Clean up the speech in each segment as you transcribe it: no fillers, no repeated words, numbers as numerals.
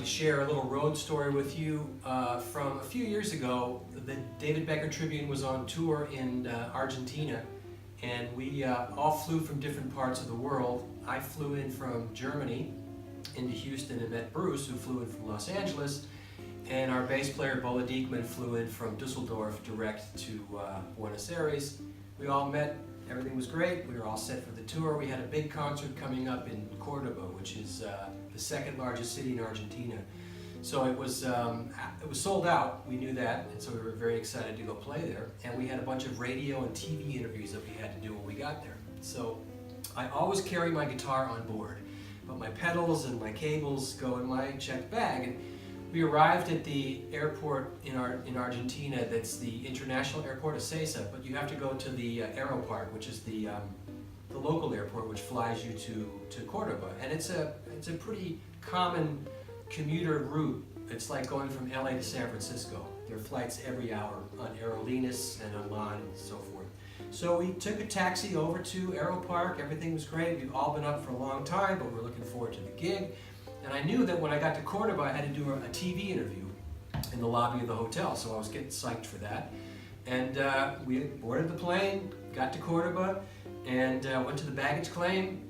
share a little road story with you from a few years ago. The David Becker Tribune was on tour in Argentina, and we all flew from different parts of the world. I flew in from Germany into Houston and met Bruce, who flew in from Los Angeles, and our bass player Bola Diekman flew in from Dusseldorf direct to Buenos Aires. We all met, everything was great, we were all set for the tour. We had a big concert coming up in Cordoba, which is the second largest city in Argentina. So it was sold out, we knew that, and so we were very excited to go play there. And we had a bunch of radio and TV interviews that we had to do when we got there. So I always carry my guitar on board, but my pedals and my cables go in my checked bag. And we arrived at the airport in Argentina. That's the international airport of Ezeiza, but you have to go to the Aeropark, which is the local airport, which flies you to Cordoba. And it's a pretty common commuter route. It's like going from LA to San Francisco. There are flights every hour on Aerolíneas and on LAN and so forth. So we took a taxi over to Aeropark. Everything was great. We've all been up for a long time, but we're looking forward to the gig. And I knew that when I got to Cordoba, I had to do a TV interview in the lobby of the hotel, so I was getting psyched for that. And we boarded the plane, got to Cordoba, and went to the baggage claim.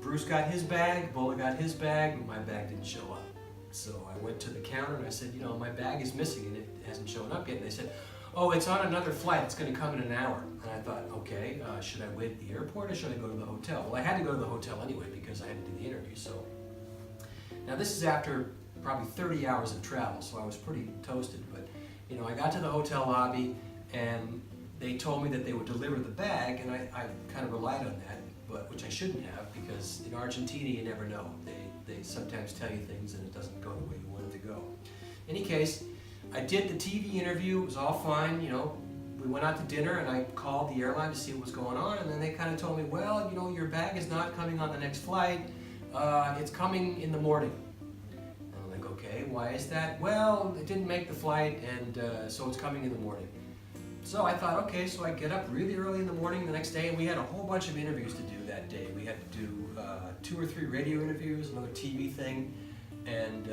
Bruce got his bag, Bola got his bag, but my bag didn't show up. So I went to the counter and I said, you know, my bag is missing and it hasn't shown up yet. And they said, oh, it's on another flight, it's going to come in an hour. And I thought, okay, should I wait at the airport or should I go to the hotel? Well, I had to go to the hotel anyway because I had to do the interview. So now this is after probably 30 hours of travel, so I was pretty toasted. But you know, I got to the hotel lobby and they told me that they would deliver the bag, and I kind of relied on that, but which I shouldn't have, because in Argentina you never know. They sometimes tell you things and it doesn't go the way you want it to go. In any case, I did the TV interview, it was all fine, you know. We went out to dinner and I called the airline to see what was going on, and then they kind of told me, well, you know, your bag is not coming on the next flight, it's coming in the morning. And I'm like, okay, why is that? Well, it didn't make the flight, and so it's coming in the morning. So I thought, okay, so I get up really early in the morning the next day, and we had a whole bunch of interviews to do that day. We had to do 2 or 3 radio interviews, another TV thing, and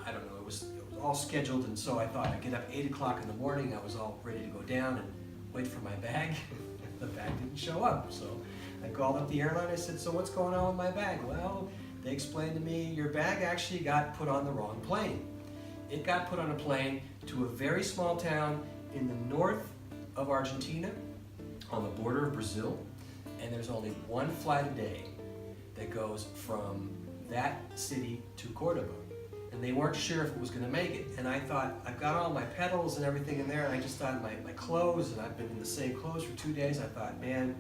I don't know, it was all scheduled, and so I thought I'd get up 8 o'clock in the morning. I was all ready to go down and wait for my bag. The bag didn't show up, so I called up the airline. I said, so what's going on with my bag? Well, they explained to me, your bag actually got put on the wrong plane. It got put on a plane to a very small town in the north of Argentina, on the border of Brazil, and there's only one flight a day that goes from that city to Cordoba. And they weren't sure if it was going to make it. And I thought, I've got all my pedals and everything in there, and I just thought my clothes, and I've been in the same clothes for 2 days. I thought, man,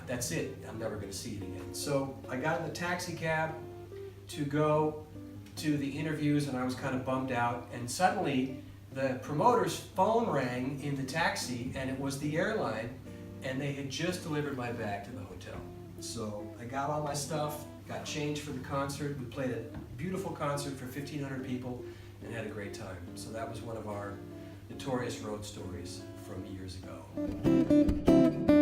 that's it. I'm never going to see it again. So I got in the taxi cab to go to the interviews, and I was kind of bummed out. And suddenly, the promoter's phone rang in the taxi, and it was the airline, and they had just delivered my bag to the hotel. So I got all my stuff, got changed for the concert. We played a beautiful concert for 1,500 people and had a great time. So that was one of our notorious road stories from years ago.